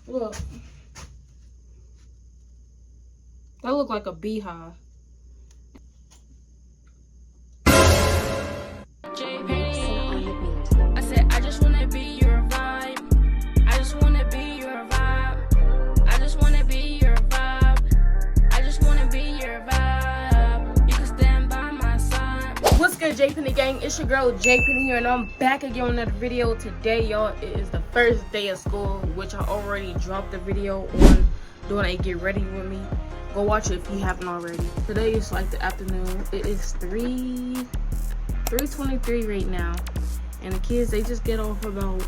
Look. That look like a beehive. I said, I just wanna be your vibe. I just wanna be your vibe. I just wanna be your vibe. I just wanna be your vibe. You can stand by my side. What's good, J Penny gang? It's your girl J Penny here, and I'm back again with another video. Today, y'all, it is the first day of school, which I already dropped the video on doing a get ready with me. Go watch it if you haven't already. Today is like the afternoon. It is 3:23 right now, and the kids, they just get off about,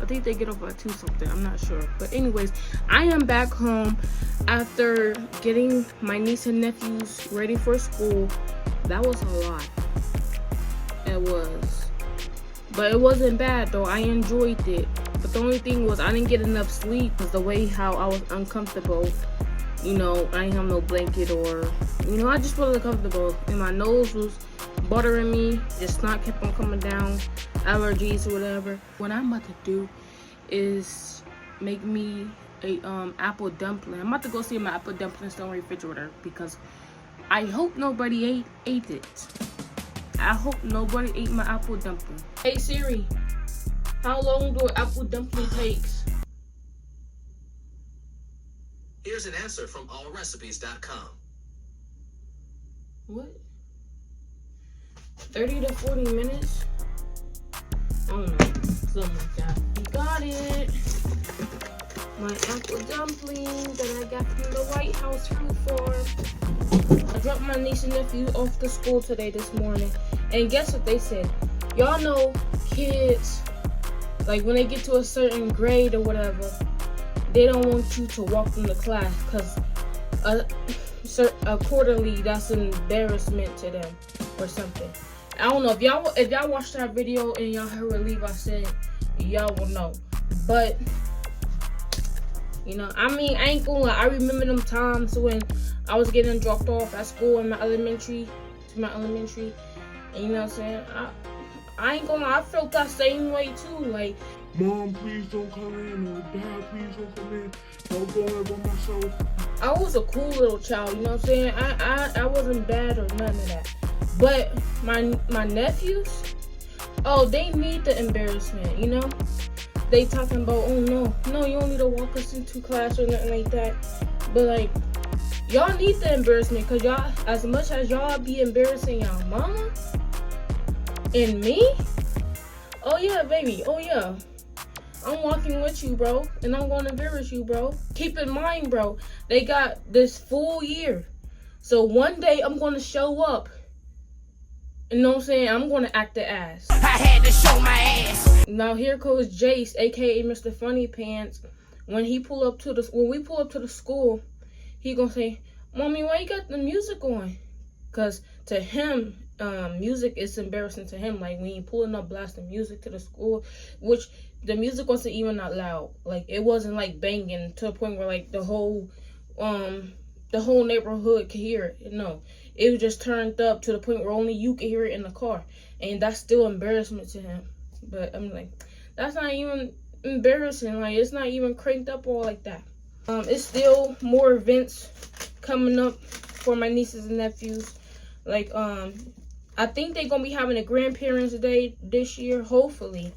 I think they get off at 2 something, I'm not sure. But anyways, I am back home after getting my niece and nephews ready for school. That was a lot. It was, but it wasn't bad though. I enjoyed it. But the only thing was I didn't get enough sleep because the way how I was uncomfortable. You know, I didn't have no blanket, or, you know, I just wasn't comfortable. And my nose was bothering me. The snot kept on coming down. Allergies or whatever. What I'm about to do is make me a apple dumpling. I'm about to go see my apple dumplings still in the refrigerator because I hope nobody ate it. I hope nobody ate my apple dumpling. Hey Siri, how long do an apple dumpling takes? Here's an answer from allrecipes.com. What? 30 to 40 minutes? I don't know. Something like that. You got it. My apple dumpling that I got from the White House fruit farm. I dropped my niece and nephew off to school today this morning. And guess what they said? Y'all know kids, like when they get to a certain grade or whatever, they don't want you to walk them to class because quarterly, that's an embarrassment to them or something. I don't know if y'all watched that video and y'all heard what Levi said, y'all will know. But you know, I mean, I ain't gonna lie, I remember them times when I was getting dropped off at school in my elementary, and you know what I'm saying, I ain't gonna lie, I felt that same way too. Like, Mom, please don't come in, or Dad, please don't come in. Don't go in by myself. I was a cool little child, you know what I'm saying? I wasn't bad or none of that. But my nephews, oh, they need the embarrassment, you know? They talking about, oh no, you don't need to walk us into class or nothing like that. But like, y'all need the embarrassment because y'all, as much as y'all be embarrassing y'all mama and me, oh yeah, baby, oh yeah. I'm walking with you, bro, and I'm going to embarrass you, bro. Keep in mind, bro, they got this full year. So one day I'm going to show up. You know what I'm saying? I'm going to act the ass. I had to show my ass. Now here goes Jace, aka Mr. Funny Pants. When we pull up to the school, he going to say, "Mommy, why you got the music on?" Cuz to him, music is embarrassing to him. Like when you pulling up blasting music to the school, which the music wasn't even that loud. Like it wasn't like banging to a point where like the whole neighborhood could hear it. No, it was just turned up to the point where only you could hear it in the car, and that's still embarrassment to him. But I'm like, that's not even embarrassing. Like it's not even cranked up all like that. It's still more events coming up for my nieces and nephews. Like I think they're gonna be having a grandparents' day this year, hopefully.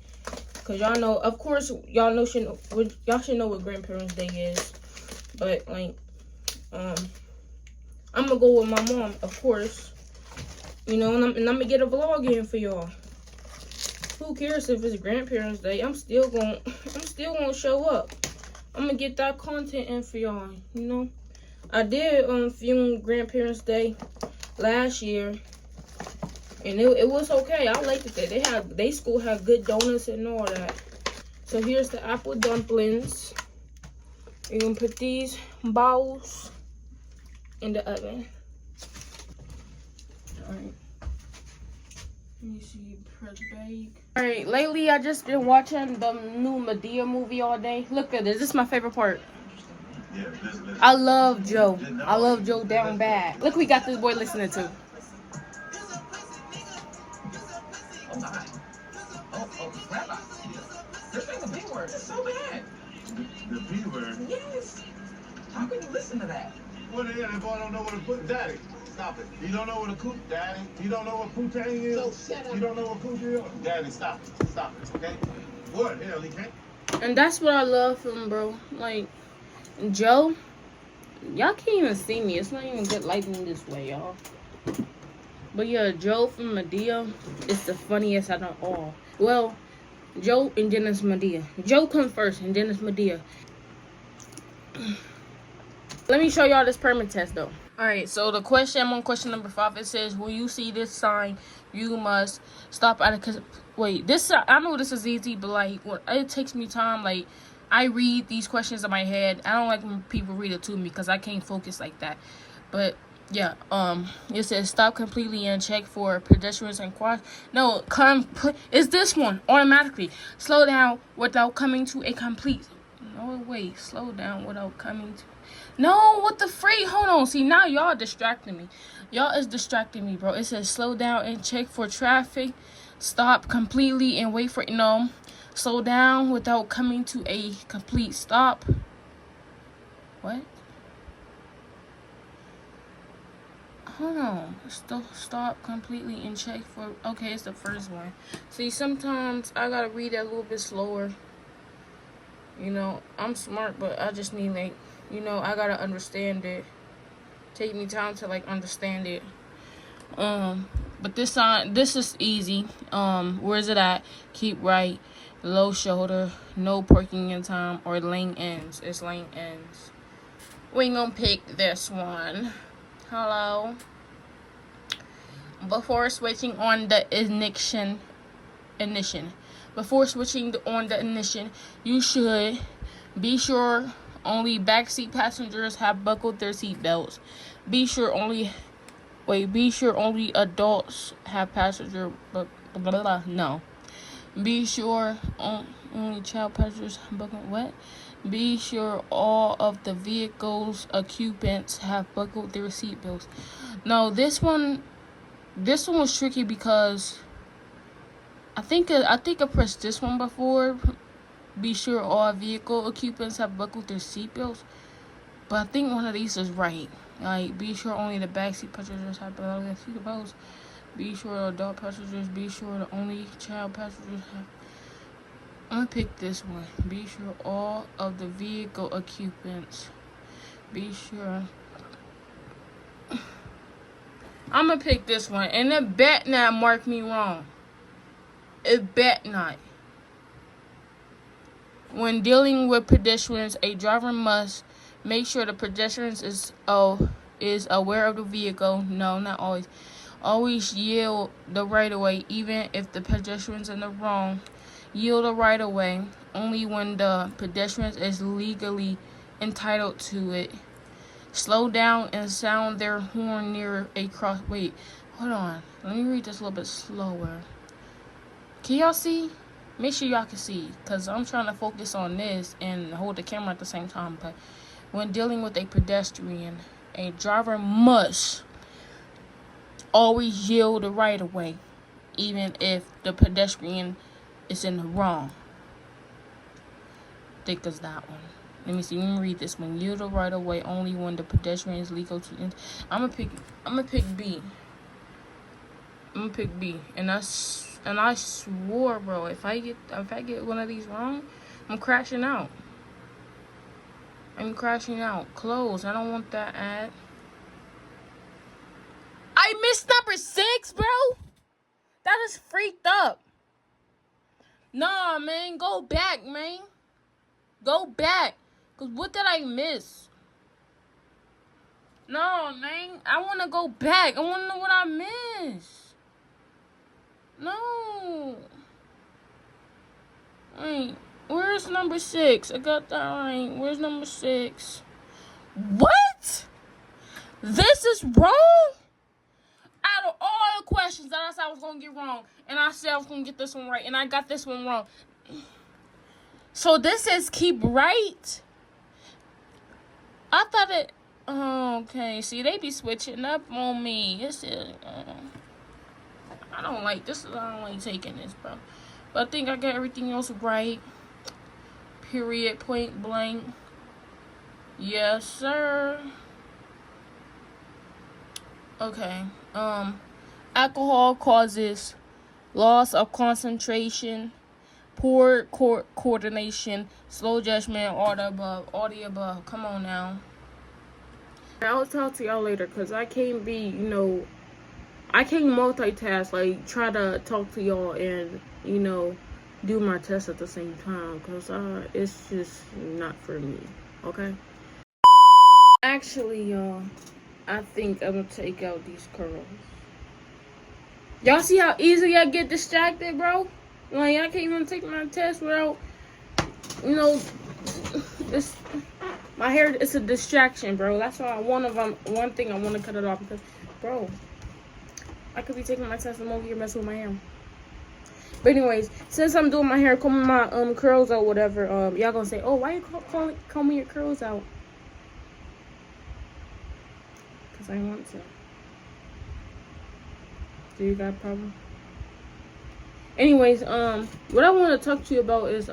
Cause y'all know, of course, y'all should know what Grandparents' Day is. But like, I'm gonna go with my mom, of course. You know, and I'm gonna get a vlog in for y'all. Who cares if it's Grandparents' Day? I'm still gonna show up. I'm gonna get that content in for y'all. You know, I did film Grandparents' Day last year. And it was okay. I liked it. They school had good donuts and all that. So here's the apple dumplings. You're gonna put these balls in the oven. Alright. Let me see, press bake. Alright, lately I just been watching the new Medea movie all day. Look at this. This is my favorite part. I love Joe. I love Joe down bad. Look what we got this boy listening to. Oh, Rabbi. You're saying the B word. That's so bad. The B word? listen to that. What the hell? That boy don't know what to put. Daddy, stop it. You don't know what a coot, Daddy. You don't know what poutine is. So shut up. You don't know what coot is. Daddy, stop it. Stop it. Okay. What? Hell, he can't. And that's what I love from him, bro. Like, Joe, y'all can't even see me. It's not even good lighting this way, y'all. But yeah, Joe from Medea is the funniest out of all. Well, Joe and then it's Medea. Joe comes first and then it's Medea. Let me show y'all this permit test though. Alright, so the question, I'm on question number 5. It says, when you see this sign, you must stop at a... Wait, this, I know this is easy, but like, it takes me time. Like, I read these questions in my head. I don't like when people read it to me because I can't focus like that. But yeah, it says stop completely and check for pedestrians and quads. No, it's this one automatically. Slow down without coming to a complete. No, wait, slow down without coming to. No, what the freak? Hold on. See, now y'all distracting me. Y'all is distracting me, bro. It says slow down and check for traffic. Stop completely and wait for it. No, slow down without coming to a complete stop. What? Hold on. Stop completely and check for... Okay, it's the first one. See, sometimes I gotta read it a little bit slower. You know, I'm smart, but I just need, like, you know, I gotta understand it. Take me time to, like, understand it. But this sign, this is easy. Where is it at? Keep right, low shoulder, no parking in time, or lane ends. It's lane ends. We gonna pick this one. Hello. Before switching on the ignition. Before switching on the ignition, you should be sure only backseat passengers have buckled their seatbelts. Be sure only adults have passenger. No. Be sure only child passengers have buckled. What? Be sure all of the vehicle's occupants have buckled their seatbelts. No, this one was tricky because I think I pressed this one before. Be sure all vehicle occupants have buckled their seatbelts. But I think one of these is right. Like, be sure only the backseat passengers have buckled their seatbelts. Be sure adult passengers. Be sure the only child passengers have. I'm gonna pick this one. Be sure all of the vehicle occupants. Be sure. I'm gonna pick this one. And it bet not mark me wrong. It bet not. When dealing with pedestrians, a driver must make sure the pedestrians is aware of the vehicle. No, not always. Always yield the right of way, even if the pedestrian's in the wrong. Yield the right of way only when the pedestrian is legally entitled to it. Slow down and sound their horn near a cross. Wait, hold on. Let me read this a little bit slower. Can y'all see? Make sure y'all can see, because I'm trying to focus on this and hold the camera at the same time. But when dealing with a pedestrian, a driver must always yield the right of way, even if the pedestrian is in the wrong. I think it's that one. Let me see. Let me read this one. Yield the right of way only when the pedestrian is legal to. I'm gonna pick B. I'm gonna pick B, and I swore, bro, if I get one of these wrong, I'm crashing out. Close. I don't want that ad. I missed number 6, bro. That is freaked up. Nah, man, go back, man. Go back. Cause what did I miss? No, man. I wanna go back. I wanna know what I missed. No. Wait, where's number 6? I got that right. Where's number 6? What? This is wrong? Out of all the questions that I said I was going to get wrong, and I said I was going to get this one right, and I got this one wrong. So this says keep right? I thought it... Oh, okay. See, they be switching up on me. This is... I don't like this. I don't like taking this, bro. But I think I got everything else right. Period. Point blank. Yes, sir. Okay. Alcohol causes loss of concentration, poor coordination, slow judgment, all the above. All the above. Come on now. I'll talk to y'all later, because I can't be, I can't multitask, like, try to talk to y'all and, do my test at the same time, because it's just not for me, okay? Actually, y'all, I think I'm gonna take out these curls. Y'all see how easy I get distracted, bro? Like, I can't even take my test without, this... My hair is a distraction, bro. That's why one thing I want to cut it off, because, bro, I could be taking my test and I'm over here messing with my hair. But anyways, since I'm doing my hair, combing my curls out, whatever, y'all gonna say, oh, why you combing your curls out? Because I want to. Do you got a problem? Anyways, what I want to talk to you about is,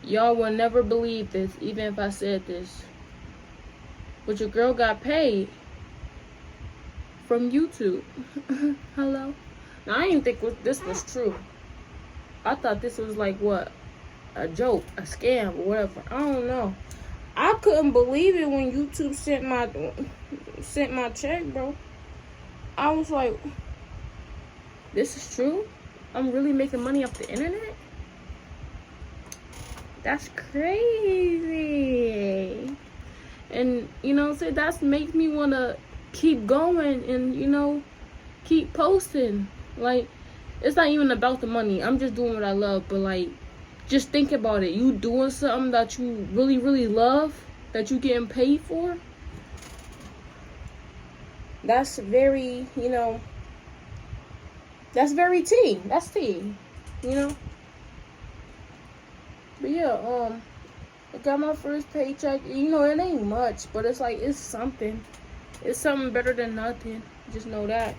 y'all will never believe this, even if I said this, but your girl got paid from YouTube. Hello? Now, I didn't think this was true. I thought this was like, what? A joke, a scam, or whatever. I don't know. I couldn't believe it when YouTube sent my check, bro. I was like, this is true? I'm really making money off the internet? That's crazy. And, so that makes me want to keep going and, keep posting. Like, it's not even about the money. I'm just doing what I love. But, like, just think about it. You doing something that you really, really love, that you getting paid for. That's very, that's very tea. That's tea, But yeah, I got my first paycheck. It ain't much, but it's like, it's something. It's something better than nothing. Just know that.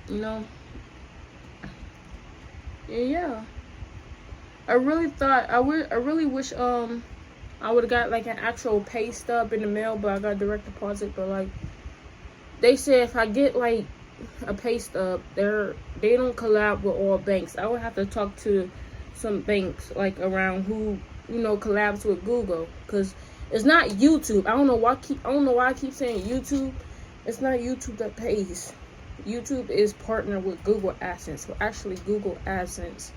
And yeah. I really wish I would have got like an actual pay stub in the mail, but I got direct deposit. But like, they said if I get like a pay stub, they don't collab with all banks. I would have to talk to some banks like around who collabs with Google, because it's not YouTube. I don't know why I keep saying YouTube. It's not YouTube that pays. YouTube is partnered with Google AdSense. Well, actually, Google AdSense.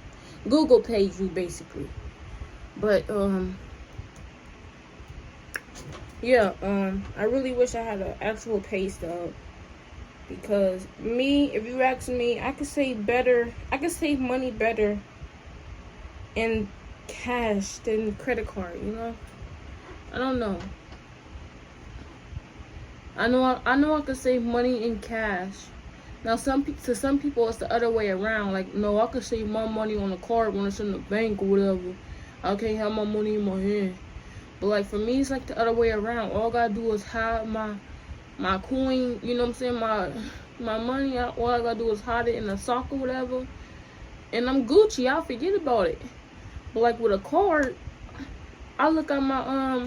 Google pays you basically. But yeah, I really wish I had an actual pay stub, because if you ask me, I could save money better in cash than credit card. I don't know. I know I could save money in cash. Now, to some people it's the other way around. Like, no, I could save my money on a card when it's in the bank or whatever. I can't have my money in my hand. But like, for me, it's like the other way around. All I gotta do is hide my coin. You know what I'm saying? My money. All I gotta do is hide it in a sock or whatever, and I'm Gucci. I'll forget about it. But like with a card, I look at my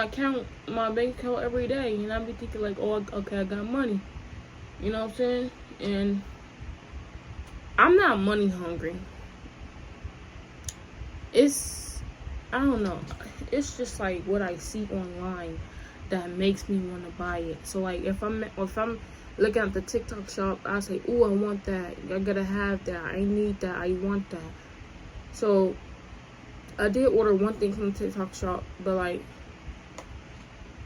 account, my bank account every day, and I be thinking like, oh, okay, I got money. You know what I'm saying? And I'm not money hungry. I don't know. It's just like what I see online that makes me want to buy it. So like, if I'm looking at the TikTok shop, I say, "Ooh, I want that. I gotta have that. I need that. I want that." So I did order one thing from the TikTok shop, but like,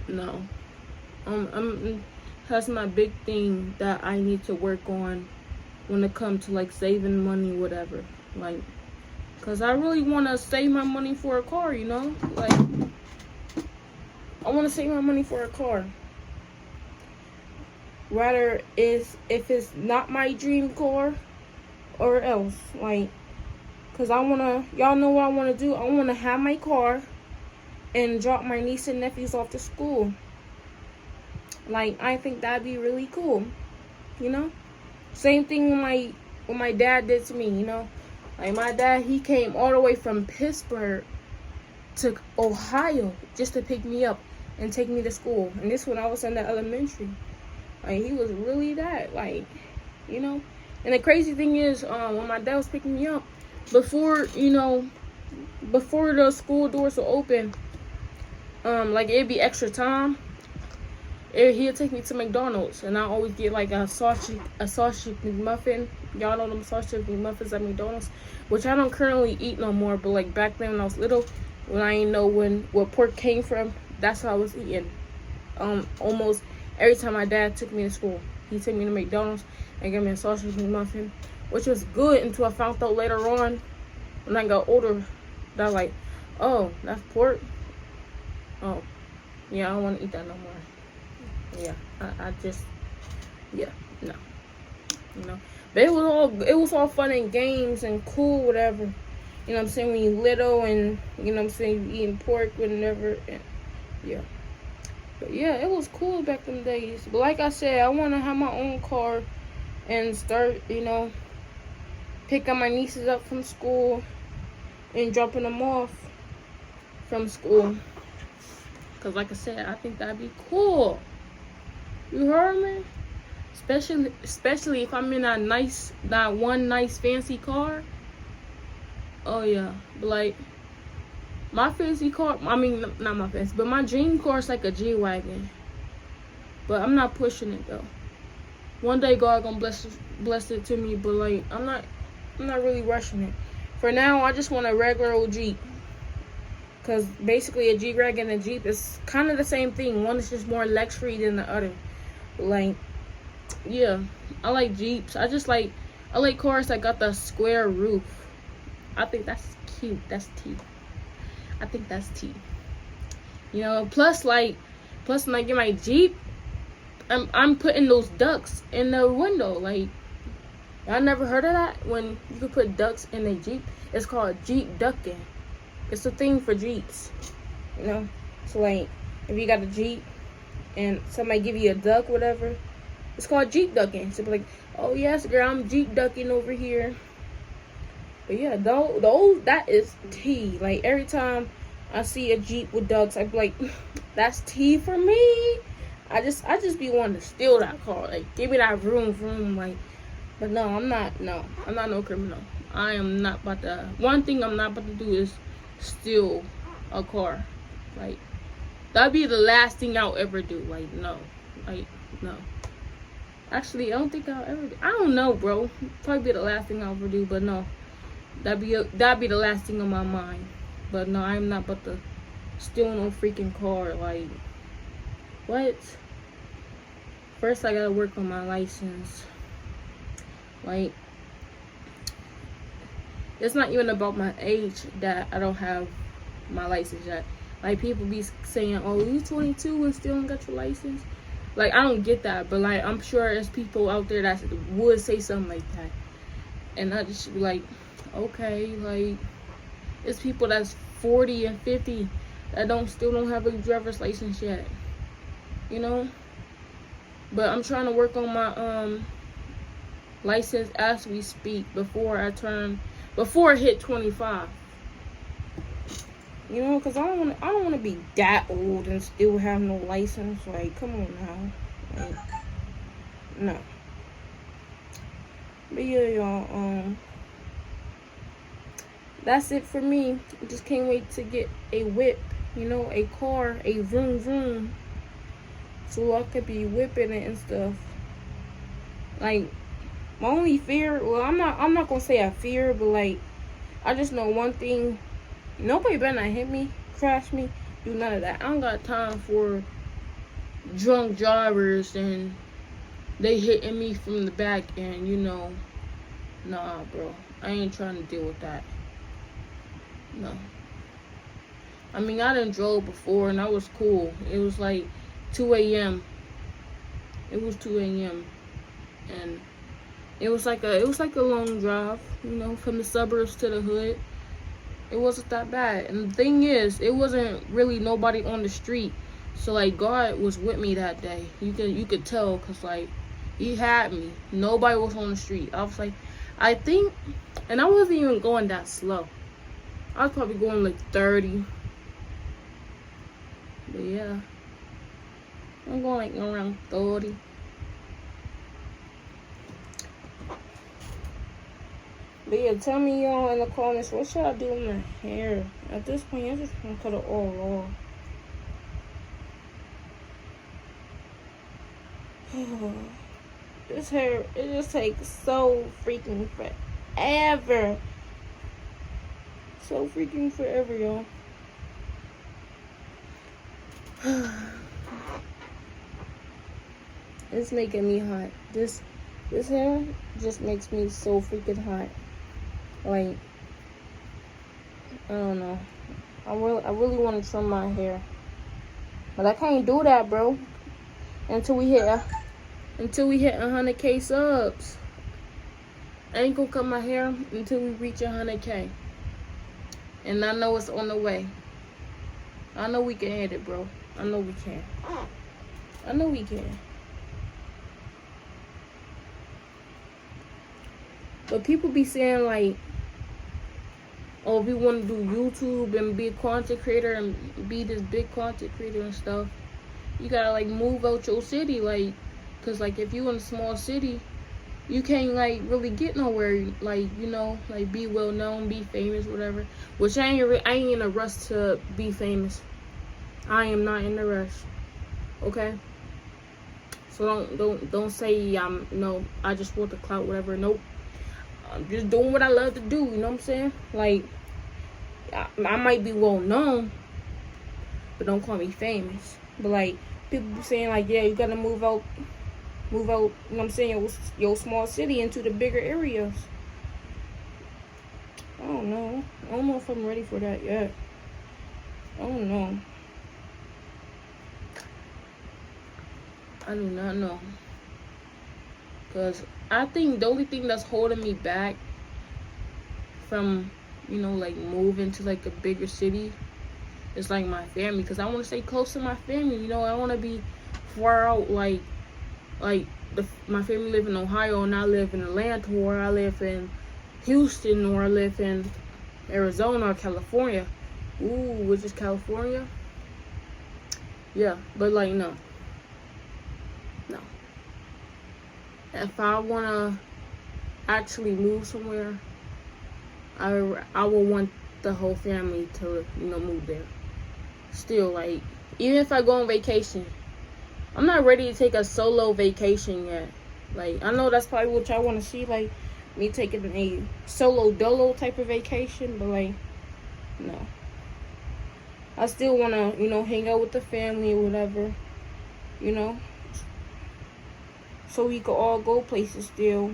no. That's my big thing that I need to work on when it comes to like saving money, whatever. Like, cause I really want to save my money for a car, Like, I want to save my money for a car. Rather if it's not my dream car or else, like, cause y'all know what I want to do. I want to have my car and drop my niece and nephews off to school. Like, I think that'd be really cool, Same thing my dad did to me, Like, my dad, he came all the way from Pittsburgh to Ohio just to pick me up and take me to school. And this when I was in the elementary. Like, he was really that, like, you know. And the crazy thing is, when my dad was picking me up, before the school doors were open, like, it'd be extra time. He'd take me to McDonald's, and I always get like a sausage McMuffin. Y'all know them sausage McMuffins at McDonald's, which I don't currently eat no more. But like back then when I was little, when I didn't know where pork came from, that's how I was eating. Almost every time my dad took me to school, he took me to McDonald's and gave me a sausage McMuffin, which was good until I found out later on when I got older that like, oh, that's pork. Oh, yeah, I don't want to eat that no more. Yeah, I just, yeah, no, you know. But it was all fun and games and cool, whatever. You know what I'm saying? When you little and, you know what I'm saying, you eating pork, whatever. And, yeah. But yeah, it was cool back in the days. But like I said, I want to have my own car and start, you know, picking my nieces up from school and dropping them off from school. Because like I said, I think that'd be cool. You heard me? Especially if I'm in that one nice fancy car. Oh yeah. But like, my fancy car, I mean, not my fancy, but my dream car is like a G-Wagon. But I'm not pushing it though. One day God gonna bless it to me, but like, I'm not really rushing it. For now, I just want a regular old Jeep. Because basically a G-Wagon and a Jeep is kind of the same thing. One is just more luxury than the other. Like, yeah, I like Jeeps. I like cars that got the square roof. I think that's cute. That's T. I think that's T. You know, plus when I get my Jeep, I'm putting those ducks in the window. Like, y'all never heard of that? When you could put ducks in a Jeep, it's called Jeep ducking. It's a thing for Jeeps, you know. So like, if you got a Jeep and somebody give you a duck, whatever, it's called Jeep ducking. So be like, oh yes, girl, I'm Jeep ducking over here. But yeah, those that is T. Like, every time I see a Jeep with ducks, I be like, that's T for me. I just be wanting to steal that car. Like, give me that vroom. Like, but no, I'm not no criminal. I am not about to. One thing I'm not about to do is steal a car. Like, that'd be the last thing I'll ever do. Like, no. Actually, I don't think I'll ever do. I don't know, bro. Probably be the last thing I'll ever do, but no. That'd be the last thing on my mind. But no, I'm not about to steal no freaking car. Like, what? First, I gotta work on my license. Like, it's not even about my age that I don't have my license yet. Like, people be saying, oh, you 22 and still don't got your license. Like, I don't get that, but like, I'm sure there's people out there that would say something like that. And I just be like, okay, like, it's people that's 40 and 50 that still don't have a driver's license yet. You know? But I'm trying to work on my license as we speak before I hit 25. You know, because I don't want to be that old and still have no license. Like, come on now. Like, no. But yeah, y'all, that's it for me. I just can't wait to get a whip, you know, a car, a vroom, so I could be whipping it and stuff. Like, my only fear, well, I'm not gonna say a fear, but like, I just know one thing: nobody better not hit me, crash me, do none of that. I don't got time for drunk drivers and they hitting me from the back, and you know, nah, bro, I ain't trying to deal with that. No. I mean, I done drove before and that was cool. It was like 2 a.m. It was 2 a.m. and it was like a long drive, you know, from the suburbs to the hood. It wasn't that bad. And the thing is, it wasn't really nobody on the street. So like, God was with me that day. You could tell, cause like, He had me. Nobody was on the street. I was like, I think, and I wasn't even going that slow. I was probably going like 30, But yeah, I'm going like around 30. But yeah, tell me y'all in the comments, what should I do with my hair? At this point, I just want to cut it all off. This hair, it just takes so freaking forever. So freaking forever, y'all. It's making me hot. This hair just makes me so freaking hot. Like, I don't know. I really want to trim my hair, but I can't do that, bro. Until we hit 100K subs. I ain't gonna cut my hair until we reach 100K. And I know it's on the way. I know we can hit it, bro. I know we can. I know we can. But people be saying like, oh, if you want to do YouTube and be a content creator and be this big content creator and stuff, you gotta like move out your city, like, cause like if you in a small city, you can't like really get nowhere, like, you know, like be well known, be famous, whatever. Which I ain't in a rush to be famous. I am not in a rush. Okay. So don't say I just want the clout, whatever. Nope. I'm just doing what I love to do. You know what I'm saying? Like, I might be well known, but don't call me famous. But like, people be saying like, yeah, you gotta move out, you know what I'm saying, your small city into the bigger areas. I don't know if I'm ready for that yet. I don't know. I do not know. Because I think the only thing that's holding me back from, you know, like moving to like a bigger city is like my family. Because I want to stay close to my family. You know, I want to be far out, like my family live in Ohio and I live in Atlanta, or I live in Houston, or I live in Arizona or California. Ooh, which is California? Yeah, but like no. If I wanna actually move somewhere, I will want the whole family to, you know, move there. Still, like, even if I go on vacation, I'm not ready to take a solo vacation yet. Like, I know that's probably what y'all want to see, like, me taking a solo dolo type of vacation, but like, no. I still want to, you know, hang out with the family or whatever, you know, so we could all go places still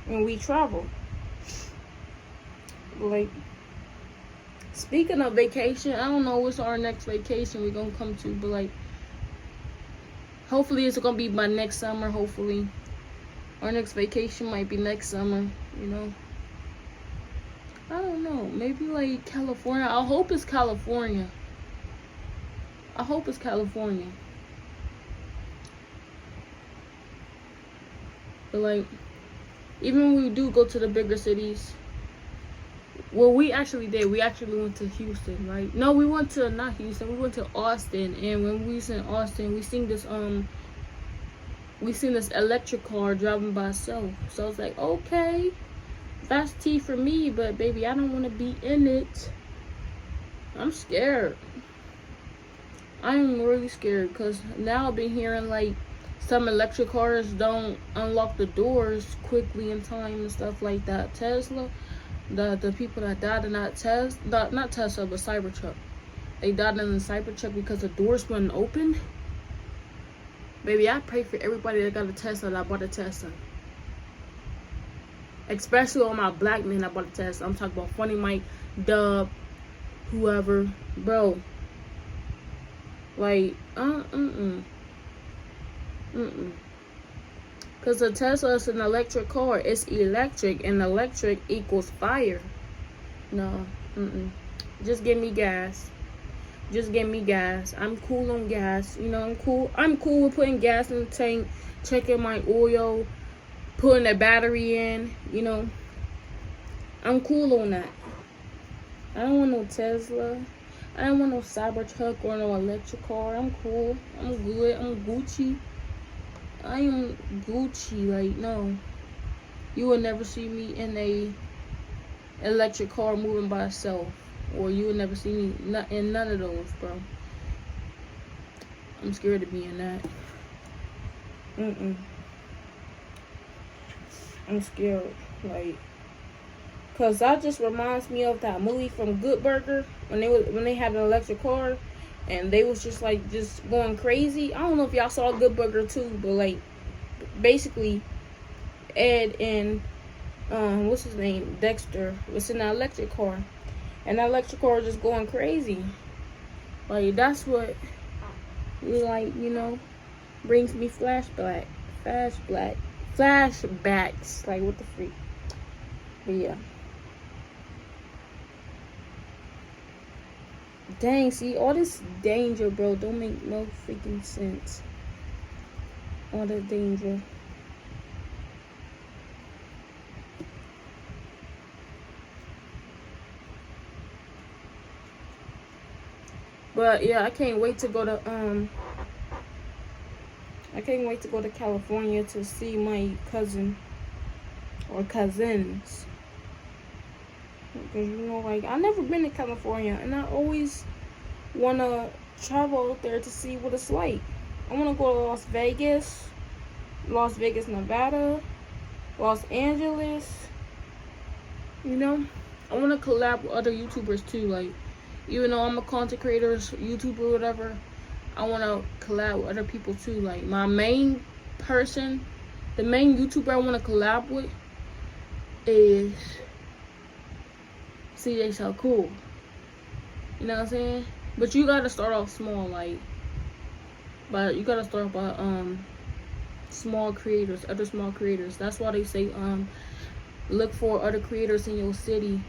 when we travel. Like, speaking of vacation, I don't know what's our next vacation we're gonna come to, but like, hopefully it's gonna be by next summer. Hopefully our next vacation might be next summer, you know. I don't know, maybe like California. I hope it's California. But like, even when we do go to the bigger cities, well, we actually did. We actually went to Houston, right? No, we went to, not Houston, we went to Austin. And when we was in Austin, we seen this electric car driving by itself. So I was like, okay, that's tea for me, but baby, I don't want to be in it. I'm scared. I am really scared, because now I've been hearing like some electric cars don't unlock the doors quickly in time and stuff like that. Tesla, the people that died in that Tesla, not Tesla, but Cybertruck, they died in the Cybertruck because the doors wouldn't open. Baby, I pray for everybody that got a Tesla that bought a Tesla. Especially all my black men that bought a Tesla. I'm talking about Funny Mike, Dub, whoever, bro. Like, Because a Tesla is an electric car. It's electric, and electric equals fire. No, Just give me gas. Just give me gas. I'm cool on gas. You know, I'm cool with putting gas in the tank, checking my oil, putting a battery in, you know. I'm cool on that. I don't want no Tesla. I don't want no Cybertruck or no electric car. I'm cool. I'm good. I'm Gucci. I am Gucci. Like, no. You will never see me in a electric car moving by itself. Or you will never see me in none of those, bro. I'm scared to be in that. I'm scared. Like, cause that just reminds me of that movie from Good Burger when they had an electric car and they was just like just going crazy. I don't know if y'all saw Good Burger too, but like basically Ed and what's his name, Dexter, was in that electric car, and that electric car was just going crazy. Like, that's what like, you know, brings me flashbacks. Like, what the freak. But yeah. Dang, see, all this danger, bro, don't make no freaking sense. All the danger. But yeah, I can't wait to go to California to see my cousin or cousins. Because, you know, like, I've never been to California, and I always want to travel out there to see what it's like. I want to go to Las Vegas, Nevada, Los Angeles, you know. I want to collab with other YouTubers, too. Like, even though I'm a content creator, YouTuber, whatever, I want to collab with other people, too. Like, my main person, the main YouTuber I want to collab with is CJ So Cool. You know what I'm saying? But you gotta start off small, like, but you gotta start by small creators, other small creators. That's why they say look for other creators in your city,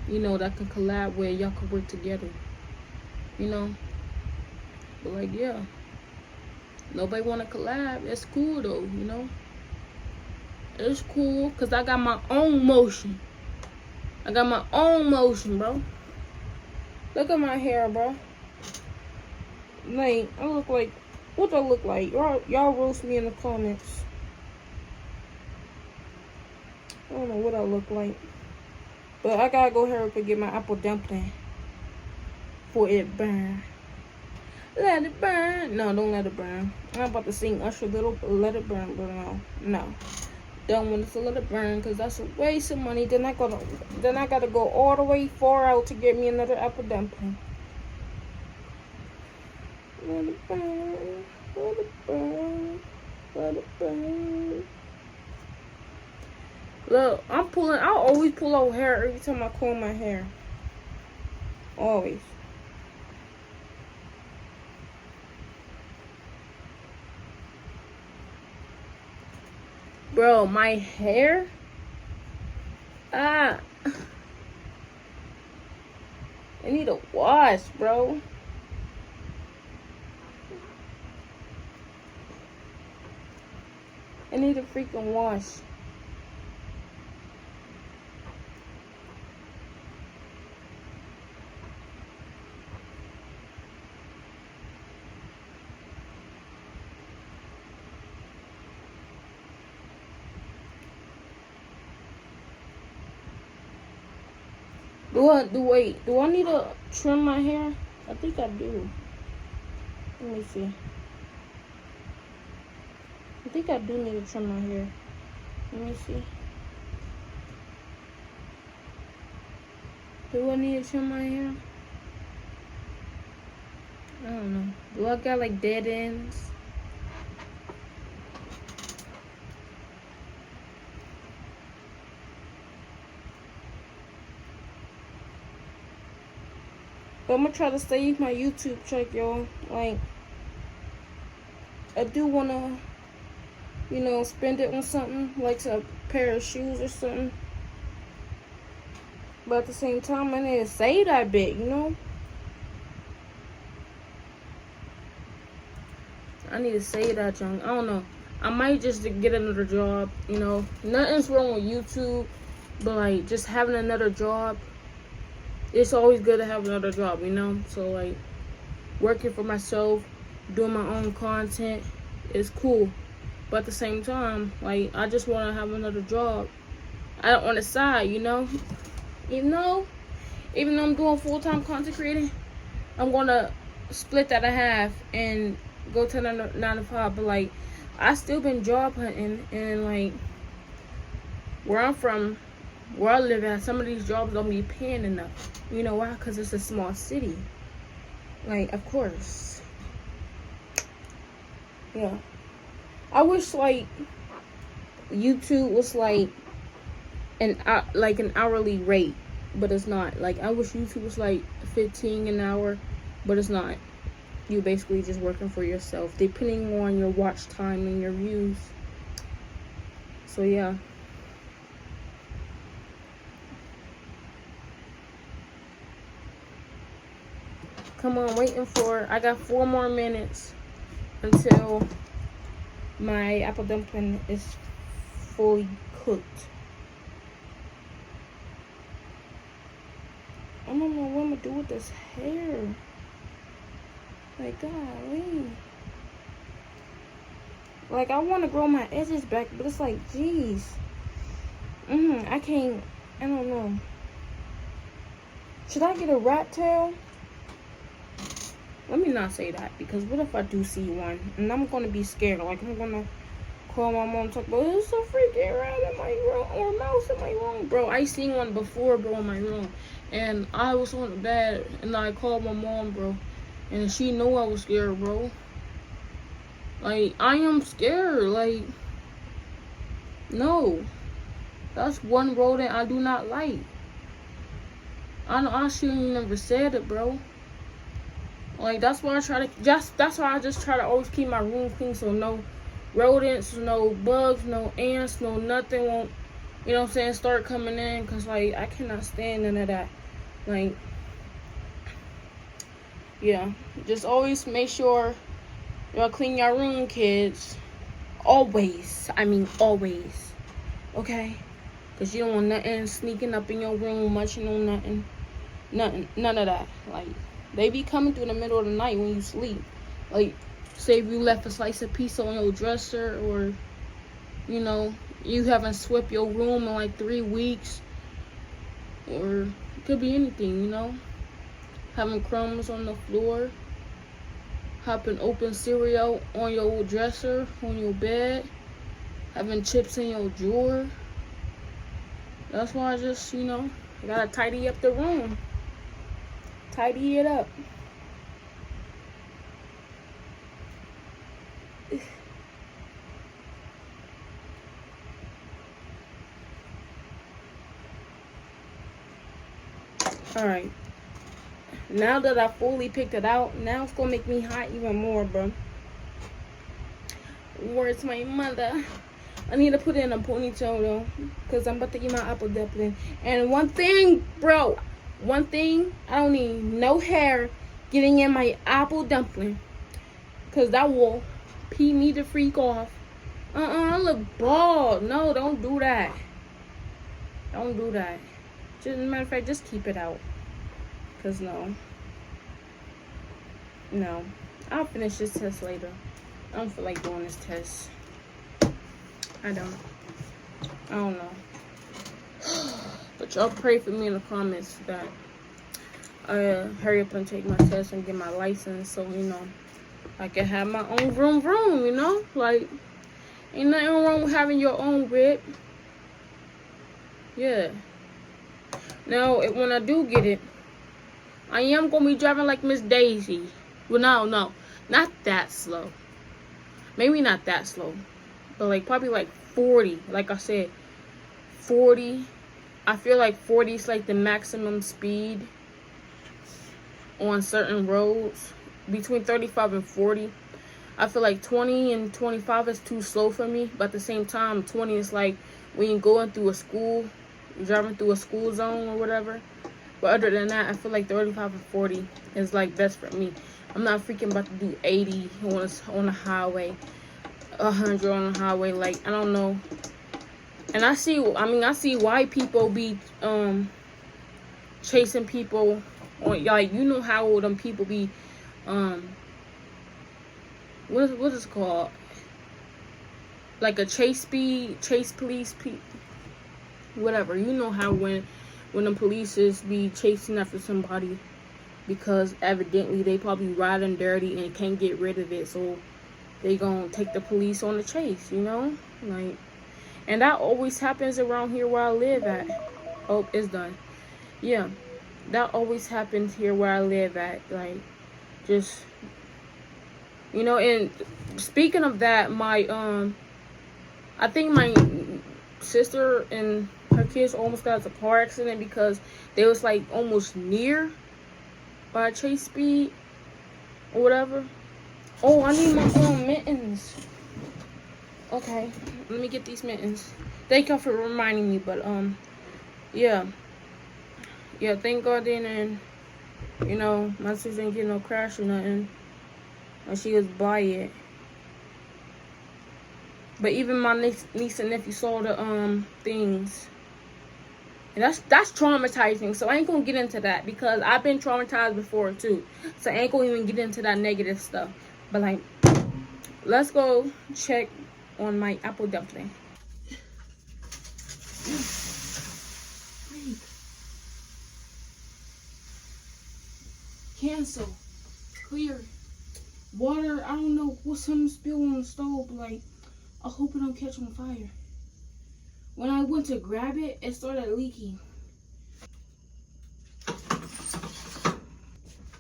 you know, that can collab where y'all can work together. You know? But like, yeah. Nobody wanna collab. It's cool though, you know? It's cool because I got my own motion. Bro. Look at my hair, bro. Like, I look like, what do I look like? Y'all roast me in the comments. I don't know what I look like. But I gotta go hurry up and get my apple dumpling for it burn. Let it burn. No, don't let it burn. I'm about to sing Usher Little Let It Burn, but no. Don't want to let it burn because that's a waste of money. Then I gotta go all the way far out to get me another apple dumpling. Let it burn, let it burn, let it burn. Look, I always pull out hair every time I comb my hair. Always. Bro, my hair, I need a wash, bro. I need a freaking wash. Do I need to trim my hair? I think I do. Let me see. I think I do need to trim my hair. Let me see. Do I need to trim my hair? I don't know. Do I got like dead ends? But I'm gonna try to save my YouTube check, y'all. Like, I do wanna, you know, spend it on something, like a pair of shoes or something. But at the same time, I need to save that bit, you know? I need to save that junk. I don't know. I might just get another job, you know? Nothing's wrong with YouTube, but like, just having another job it's always good to have another job, you know? So, like, working for myself, doing my own content is cool. But at the same time, like, I just want to have another job on the side, you know? Even though I'm doing full-time content creating, I'm going to split that in half and go to 9 to 5. But, like, I still been job hunting, and, like, where I'm from, where I live at, some of these jobs don't be paying enough. You know why? Because it's a small city. Like, of course. Yeah. I wish, like, YouTube was, like an hourly rate, but it's not. Like, I wish YouTube was, like, 15 an hour, but it's not. You basically just working for yourself, depending on your watch time and your views. So, yeah. Come on, I got 4 more minutes until my apple dumpling is fully cooked. I don't know what I'm gonna do with this hair. Like, golly. Like, I want to grow my edges back, but it's like, jeez. I can't, I don't know. Should I get a rat tail? Let me not say that, because what if I do see one and I'm gonna be scared? Like, I'm gonna call my mom and talk about, there's a freaking rat in my room or mouse in my room. Bro, I seen one before, bro, in my room, and I was on the bed and I called my mom, bro, and she knew I was scared, bro. Like, I am scared. Like, no, that's one rodent I do not like. I shouldn't never said it, bro. Like, that's why I just try to always keep my room clean, so no rodents, no bugs, no ants, no nothing won't, you know what I'm saying, start coming in, because, like, I cannot stand none of that. Like, yeah, just always make sure y'all clean your room, kids. Always. I mean, always. Okay? Because you don't want nothing sneaking up in your room, munching on nothing. None of that. Like, they be coming through in the middle of the night when you sleep. Like, say if you left a slice of pizza on your dresser, or, you know, you haven't swept your room in like 3 weeks. Or it could be anything, you know. Having crumbs on the floor. Having open cereal on your dresser, on your bed. Having chips in your drawer. That's why I just, you know, I gotta tidy up the room. Tidy it up. Alright. Now that I fully picked it out, now it's gonna make me hot even more, bro. Where's my mother? I need to put it in a ponytail, though, because I'm about to eat my apple dumpling. And one thing, bro. One thing, I don't need no hair getting in my apple dumpling, because that will pee me the freak off. I look bald. No, don't do that. Don't do that. Just, matter of fact, just keep it out. Because no, I'll finish this test later. I don't feel like doing this test. I don't know. But y'all pray for me in the comments that I hurry up and take my test and get my license, so, you know, I can have my own vroom, you know? Like, ain't nothing wrong with having your own whip. Yeah. Now, when I do get it, I am going to be driving like Miss Daisy. Well, no. Not that slow. Maybe not that slow. But, like, probably like 40. Like I said, 40. I feel like 40 is like the maximum speed on certain roads. Between 35 and 40. I feel like 20 and 25 is too slow for me. But at the same time, 20 is like when you're going through a school, driving through a school zone or whatever. But other than that, I feel like 35 and 40 is like best for me. I'm not freaking about to do 80 on the highway, 100 on the highway. Like, I don't know. And I see why people be chasing people, or like you know how them people be, what is it called? Like a chase police, whatever. You know how when the police is be chasing after somebody because evidently they probably riding dirty and can't get rid of it, so they gonna take the police on the chase, you know? Like, and that always happens around here where I live at. Oh, it's done. Yeah, that always happens here where I live at. Like, just, you know. And speaking of that, my I think my sister and her kids almost got into a car accident because they was like almost near by chase speed or whatever. Oh, I need my mittens. Okay, let me get these mittens. Thank y'all for reminding me, but yeah, thank God they didn't, you know, my sister didn't get no crash or nothing, and she was by it. But even my niece and nephew saw the things, and that's traumatizing. So I ain't gonna get into that because I've been traumatized before too. So I ain't gonna even get into that negative stuff. But like, let's go check on my apple dumpling. Cancel. Clear. Water, I don't know what's some spill on the stove, but like, I hope it don't catch on fire. When I went to grab it, it started leaking.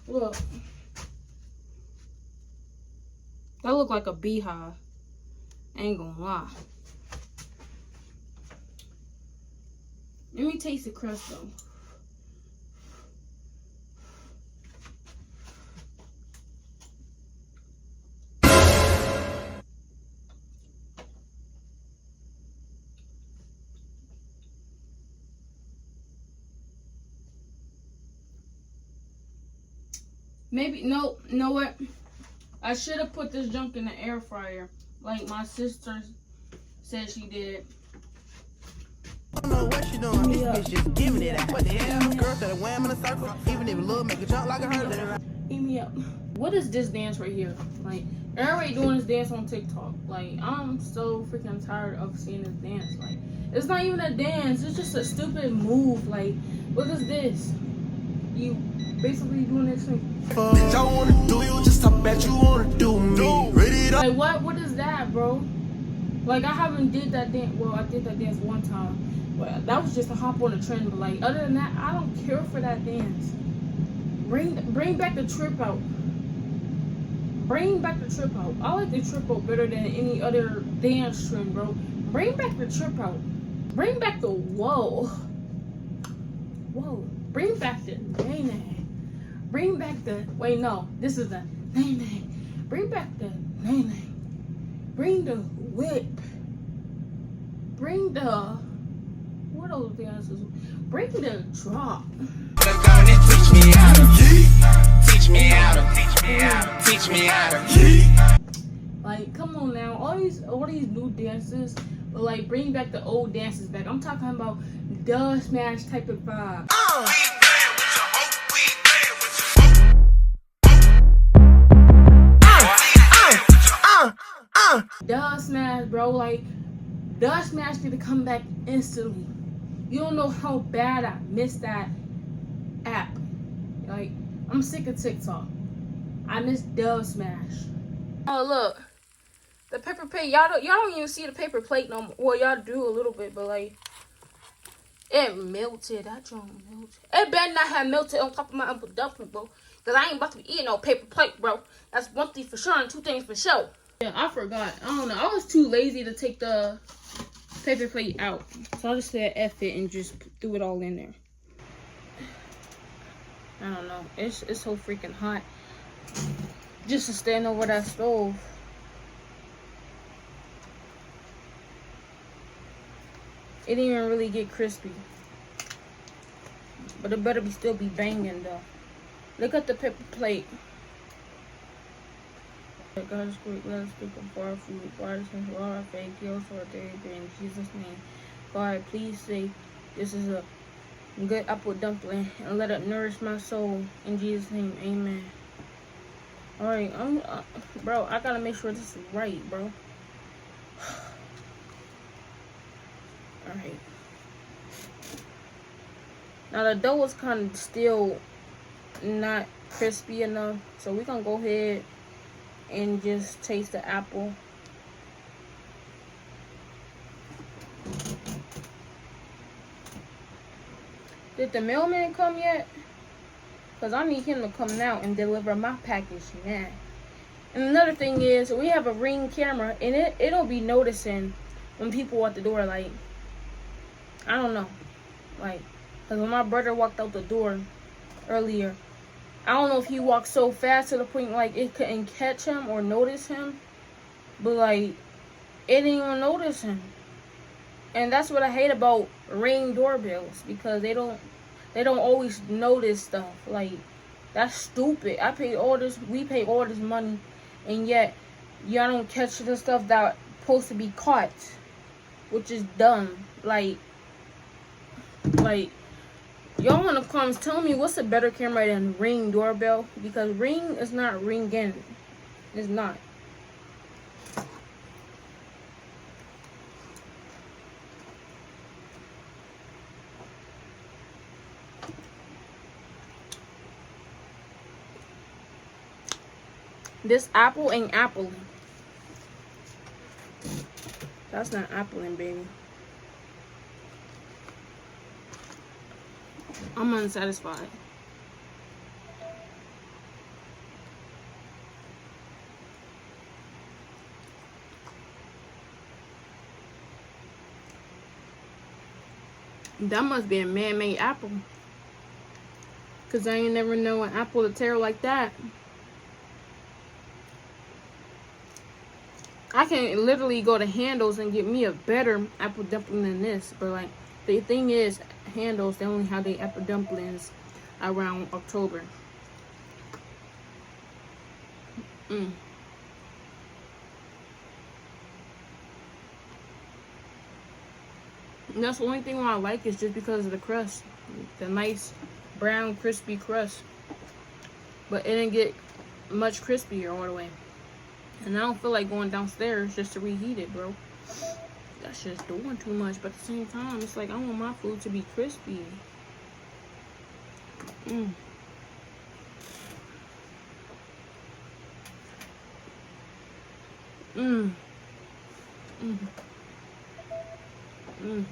Look. That looked like a beehive. I ain't gonna lie. Let me taste the crust though. Maybe, no, you know what? I should have put this junk in the air fryer, like my sister said she did. I don't know what she doing. This bitch just giving it out. What the hell? Girl started wham in a circle. Even if it look, make a jump like a hurdle. Eat me up. What is this dance right here? Like, everybody doing this dance on TikTok. Like, I'm so freaking tired of seeing this dance. Like, it's not even a dance. It's just a stupid move. Like, what is this? You basically doing this thing. Bitch, I wanna do you just I bet you wanna do me. Ready to Like, what is that, bro? Like, I haven't did that dance. Well, I did that dance one time. But that was just a hop on the trend. But, like, other than that, I don't care for that dance. Bring back the trip out. Bring back the trip out. I like the trip out better than any other dance trend, bro. Bring back the trip out. Bring back the whoa. Whoa. Bring back the nay. Bring back the, wait, no. This is the nay. Bring back the nay. Bring the whip. Bring the, what those dances? Bring the drop. teach me how to teach me how to teach me how to Like, come on now, all these new dances, but like bring back the old dances back. I'm talking about the smash type of vibe. The smash, bro. Like, the smash need to come back instantly. You don't know how bad I missed that app. Like, I'm sick of TikTok. I miss Dove Smash. Oh, look. The paper plate. Y'all don't even see the paper plate no more. Well, y'all do a little bit, but like, it melted. That joint melted. It better not have melted on top of my apple dumpling, bro. Because I ain't about to be eating no paper plate, bro. That's one thing for sure and two things for sure. Yeah, I forgot. I don't know. I was too lazy to take the paper plate out. So I just said F it and just threw it all in there. I don't know. It's so freaking hot. Just to stand over that stove. It didn't even really get crispy. But it better still be banging though. Look at the paper plate. God's great, let us speak of our food, water, since all our faith, heals our day, in Jesus' name. God, please say this is a good apple dumpling and let it nourish my soul. In Jesus' name, amen. Alright, bro, I gotta make sure this is right, bro. Alright. Now the dough is kind of still not crispy enough, so we're gonna go ahead and just taste the apple. Did the mailman come yet? Because I need him to come now and deliver my package now. And another thing is, we have a Ring camera, and it'll be noticing when people at the door, like, I don't know. Like, because when my brother walked out the door earlier, I don't know if he walked so fast to the point, like, it couldn't catch him or notice him. But, like, it didn't even notice him. And that's what I hate about Ring doorbells, because they don't always notice stuff. Like, that's stupid. We pay all this money, and yet y'all don't catch the stuff that's supposed to be caught, which is dumb. Like y'all wanna come tell me what's a better camera than Ring doorbell? Because Ring is not ringing. It's not. This apple ain't appling. That's not appling, baby. I'm unsatisfied. That must be a man-made apple. Because I ain't never know an apple to tear like that. I can literally go to Handles and get me a better apple dumpling than this. But, like, the thing is, Handles, they only have their apple dumplings around October. And that's the only thing why I like is just because of the crust. The nice, brown, crispy crust. But it didn't get much crispier all the way. And I don't feel like going downstairs just to reheat it, bro. That's just doing too much. But at the same time, it's like I want my food to be crispy. Mm. Mm. Mm. Mm.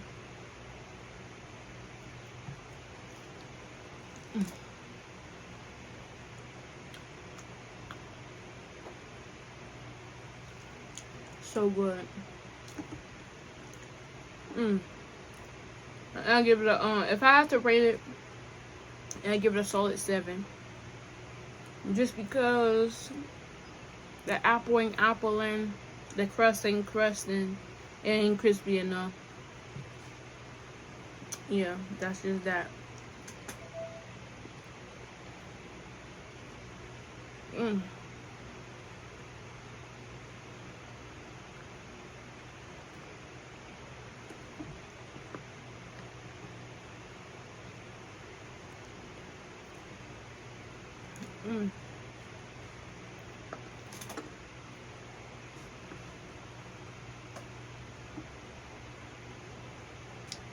Mm. So good. I'll give it a if I have to rate it, I'll give it a solid 7. Just because the apple ain't appling, the crust ain't crusting, it ain't crispy enough. Yeah, that's just that. Mm. Mm.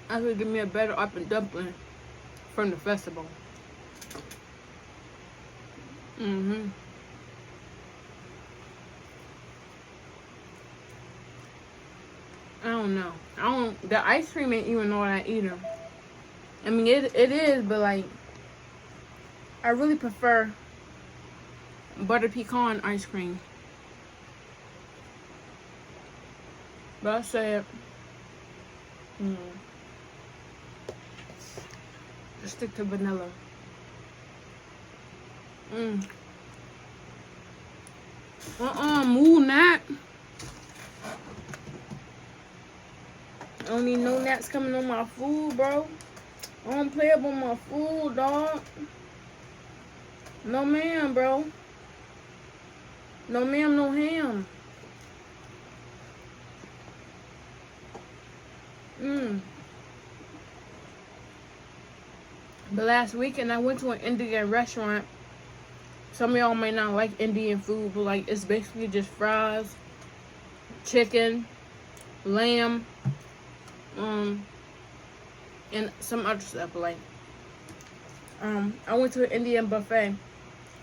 I could give me a better apple dumpling from the festival. I don't know. The ice cream ain't even all that either. I mean, it is, but like, I really prefer butter pecan ice cream. But I said, just stick to vanilla. Move that. I don't need no gnats coming on my food, bro. I don't play up on my food, dog. No ma'am, bro. No ma'am, no ham. But last weekend I went to an Indian restaurant. Some of y'all may not like Indian food, but like it's basically just fries, chicken, lamb, and some other stuff. Like I went to an Indian buffet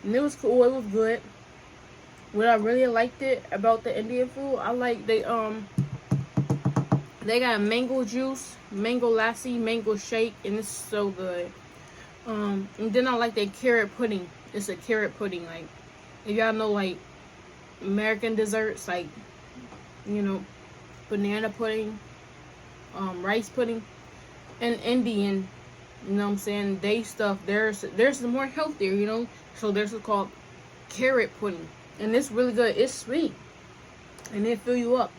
and it was cool. It was good. What I really liked it about the Indian food, I like they got mango juice, mango lassi, mango shake, and it's so good. And then I like their carrot pudding. It's a carrot pudding. Like, if y'all know, like, American desserts, like, you know, banana pudding, rice pudding, and Indian, you know what I'm saying, they stuff, there's more healthier, you know, so there's what's called carrot pudding, and it's really good. It's sweet, and it fill you up,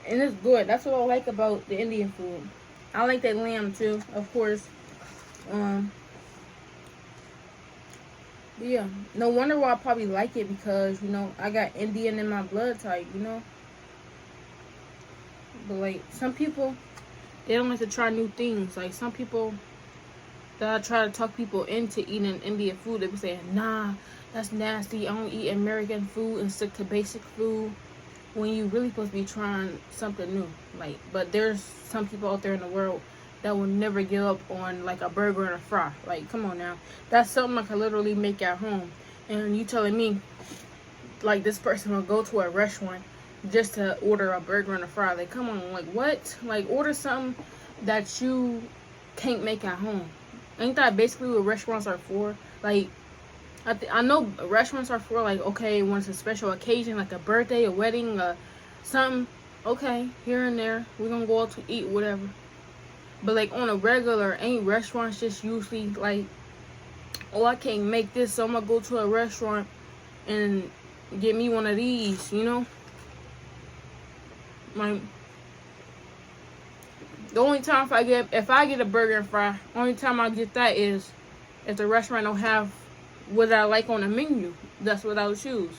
and it's good. That's what I like about the Indian food. I like that lamb, too, of course. Yeah, no wonder why I probably like it, because, you know, I got Indian in my blood type, you know. But, like, some people, they don't like to try new things. Like, some people that I try to talk people into eating Indian food, they be saying, nah, that's nasty. I don't eat American food and stick to basic food. When you really supposed to be trying something new. Like, but there's some people out there in the world that will never give up on like a burger and a fry. Like, come on now. That's something I can literally make at home. And you telling me, like, this person will go to a restaurant just to order a burger and a fry. Like, come on, like, what? Like, order something that you can't make at home. Ain't that basically what restaurants are for? Like, I know restaurants are for, like, okay, when it's a special occasion, like a birthday, a wedding, something, okay, here and there, we're gonna go out to eat, whatever. But, like, on a regular, ain't restaurants just usually, like, oh, I can't make this, so I'm gonna go to a restaurant and get me one of these, you know? Like, the only time if I get a burger and fry, only time I get that is if the restaurant don't have what I like on the menu. That's what I would choose.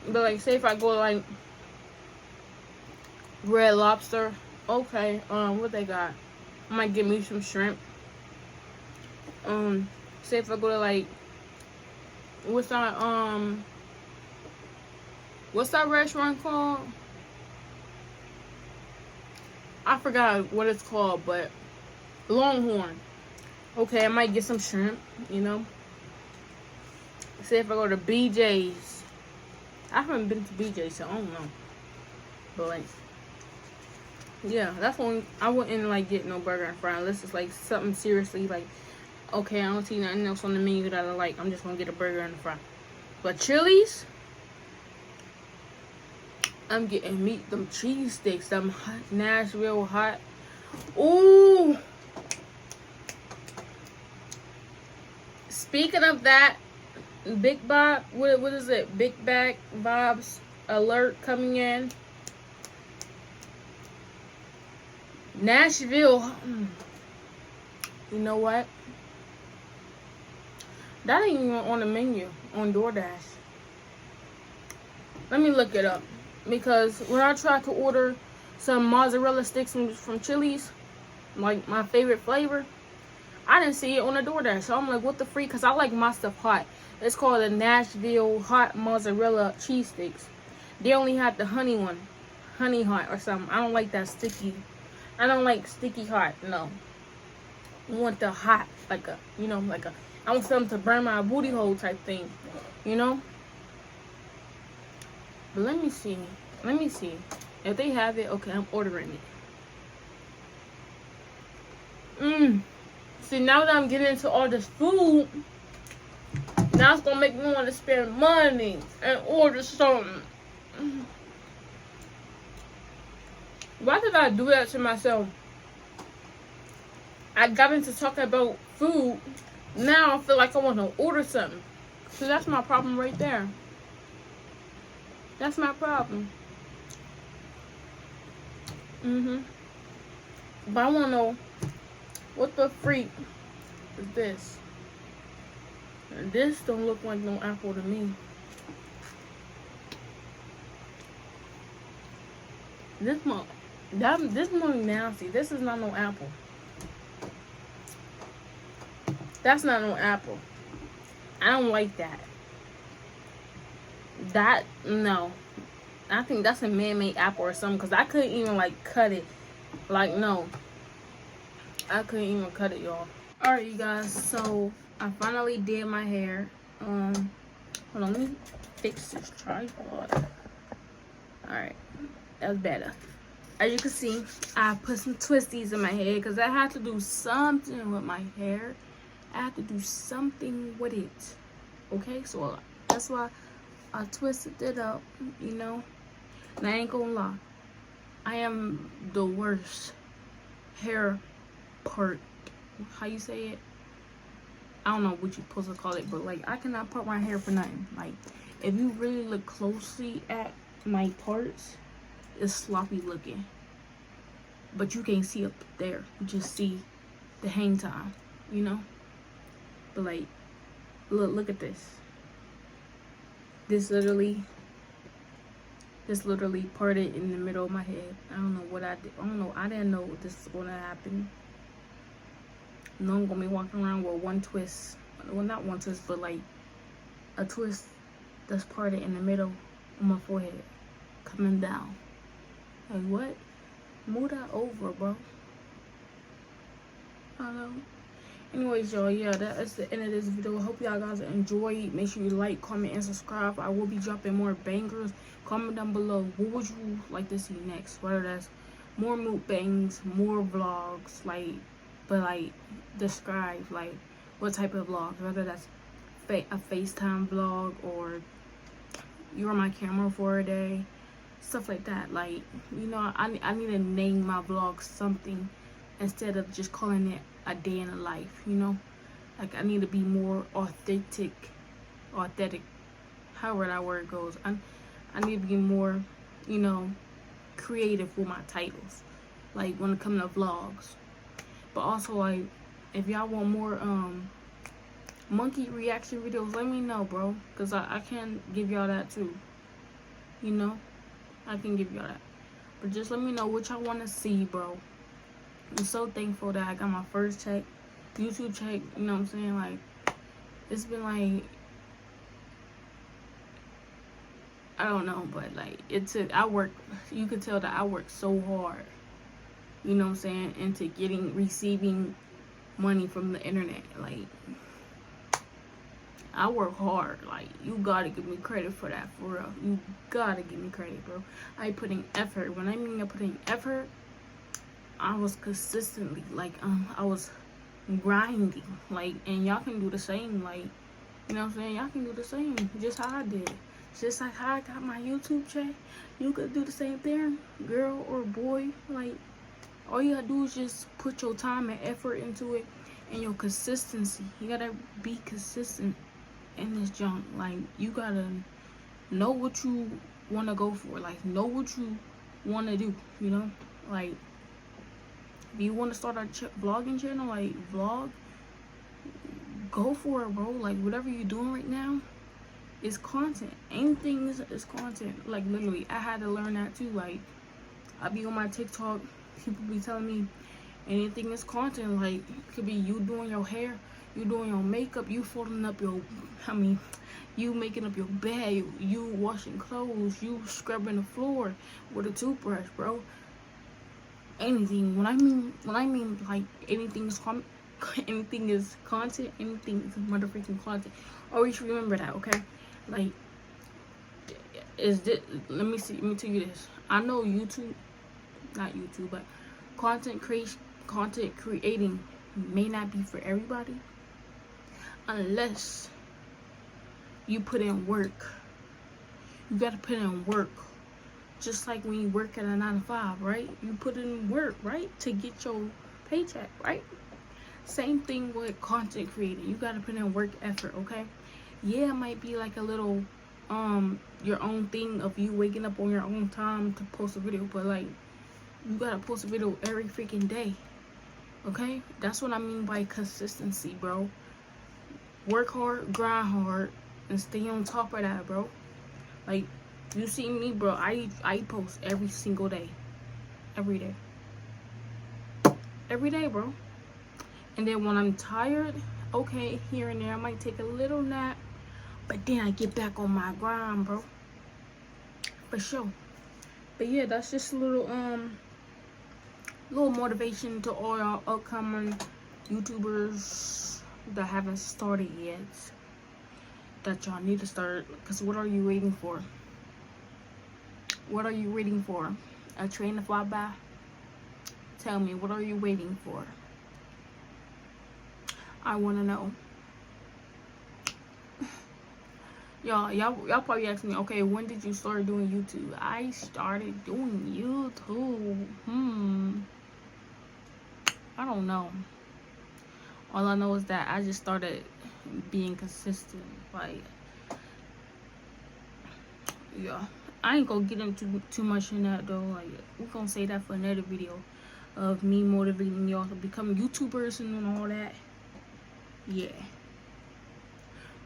But, like, say if I go to, like, Red Lobster, okay, what they got? I might get me some shrimp. Say if I go to, like, what's that restaurant called? I forgot what it's called, but Longhorn. Okay, I might get some shrimp, you know. Say if I go to BJ's. I haven't been to BJ's, so I don't know. But, like, yeah, that's when I wouldn't, like, get no burger and fry unless it's, like, something seriously, like, okay, I don't see nothing else on the menu that I like. I'm just gonna get a burger and a fry. But Chili's, I'm getting them cheese sticks, them hot, Nashville hot. Ooh. Speaking of that, Big Bob, what is it? Big Bag Vibes alert coming in. Nashville. You know what? That ain't even on the menu on DoorDash. Let me look it up. Because when I tried to order some mozzarella sticks from Chili's, like my favorite flavor, I didn't see it on the DoorDash. So I'm like, what the freak? Because I like my stuff hot. It's called the Nashville Hot Mozzarella Cheese Sticks. They only had the honey one. Honey hot or something. I don't like that sticky. I don't like sticky hot. No. I want the hot. Like a, you know, like a, I want something to burn my booty hole type thing. You know? But let me see. Let me see. If they have it, okay, I'm ordering it. See, now that I'm getting into all this food, now it's gonna make me want to spend money and order something. Why did I do that to myself? I got into talking about food. Now I feel like I want to order something. So that's my problem right there. That's my problem. But I want to know, what the freak is this? This don't look like no apple to me. This more nasty. This is not no apple. That's not no apple. I don't like that. That, no. I think that's a man-made apple or something, because I couldn't even, like, cut it. Like, no. I couldn't even cut it, y'all. Alright, you guys. So, I finally did my hair. Hold on. Let me fix this tripod. Alright. That's better. As you can see, I put some twisties in my hair because I had to do something with my hair. I had to do something with it. Okay? So, that's why I twisted it up, you know. And I ain't gonna lie. I am the worst hair part. How you say it? I don't know what you're supposed to call it, but like I cannot part my hair for nothing. Like if you really look closely at my parts, it's sloppy looking. But you can't see up there. You just see the hang time, you know? But like look at this. This literally parted in the middle of my head. I don't know what I did. I don't know. I didn't know this was going to happen. No, I'm going to be walking around with one twist. Well, not one twist, but like a twist that's parted in the middle of my forehead. Coming down. Like what? Move that over, bro. I don't know. Anyways, y'all, yeah, that's the end of this video. I hope y'all guys enjoyed. Make sure you like, comment, and subscribe. I will be dropping more bangers. Comment down below. What would you like to see next? Whether that's more mukbangs, more vlogs, like, but like, describe, like, what type of vlogs. Whether that's a FaceTime vlog or you're on my camera for a day. Stuff like that. Like, you know, I need to name my vlog something instead of just calling it a day in a life, you know? Like, I need to be more authentic, however that word goes. I need to be more, you know, creative with my titles, like when it comes to vlogs. But also, like, if y'all want more monkey reaction videos, let me know, bro, because I can give y'all that too, you know? I can give y'all that. But just let me know what y'all want to see, bro. I'm so thankful that I got my first check, YouTube check, you know what I'm saying? Like, it's been like, I don't know, but like, you could tell that I worked so hard, you know what I'm saying, into receiving money from the internet. Like, I work hard. Like, you gotta give me credit for that, for real. You gotta give me credit, bro. I put in effort. When I mean I put in effort, I was consistently, like, I was grinding, like, and y'all can do the same, like, you know what I'm saying? Y'all can do the same, just how I did. Just like how I got my YouTube check, you could do the same thing, girl or boy. Like, all you gotta do is just put your time and effort into it, and your consistency. You gotta be consistent in this junk. Like, you gotta know what you wanna go for, like, know what you wanna do, you know? Like, if you want to start a vlogging channel, like, vlog, go for it, bro. Like, whatever you're doing right now is content. Anything is content. Like, literally, I had to learn that too. Like, I be on my TikTok, people be telling me anything is content. Like, it could be you doing your hair, you doing your makeup, you folding up you making up your bed, you washing clothes, you scrubbing the floor with a toothbrush, bro. Anything. When I mean like anything is anything is content, anything is motherfucking content. Always remember that, okay? Like, is this, let me tell you this. I know not YouTube, but content creating may not be for everybody unless you put in work. You gotta put in work. Just like when you work at a 9-to-5, right? You put in work, right? To get your paycheck, right? Same thing with content creating. You gotta put in work effort, okay? Yeah, it might be like a little, your own thing of you waking up on your own time to post a video, but like, you gotta post a video every freaking day, okay? That's what I mean by consistency, bro. Work hard, grind hard, and stay on top of that, bro. Like, you see me, bro, I post every single day. Every day. Every day, bro. And then when I'm tired, okay here and there. I might take a little nap, but then I get back on my grind, bro. For sure. But yeah, that's just a little motivation to all y'all upcoming YouTubers that haven't started yet, that y'all need to start. Because what are you waiting for? What are you waiting for? A train to fly by? Tell me, what are you waiting for? I want to know. Y'all probably asking me, okay, when did you start doing YouTube? I started doing YouTube. I don't know. All I know is that I just started being consistent. Like, yeah, I ain't gonna get into too much in that though. Like, we're gonna say that for another video of me motivating y'all to become YouTubers and all that. Yeah.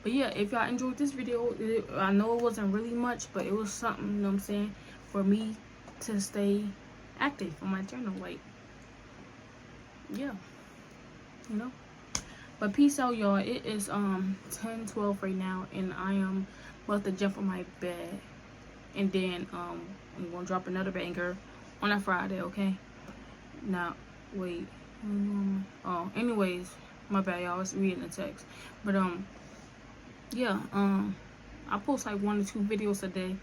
But yeah, if y'all enjoyed this video, I know it wasn't really much, but it was something, you know what I'm saying, for me to stay active on my channel. Like, yeah, you know. But peace out, y'all. It is 10:12 right now, and I am about to jump on my bed, and then I'm gonna drop another banger on a Friday. Okay. Now, wait. Oh, anyways, my bad, y'all. I was reading the text, but yeah, I post like 1 or 2 videos a day,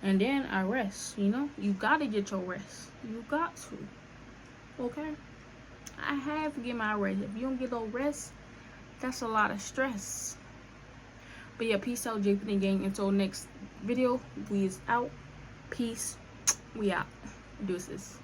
and then I rest. You know, you gotta get your rest. You got to. Okay, I have to get my rest. If you don't get no rest, that's a lot of stress. But yeah, peace out, JP gang. Until next video, we is out. Peace. We out. Deuces.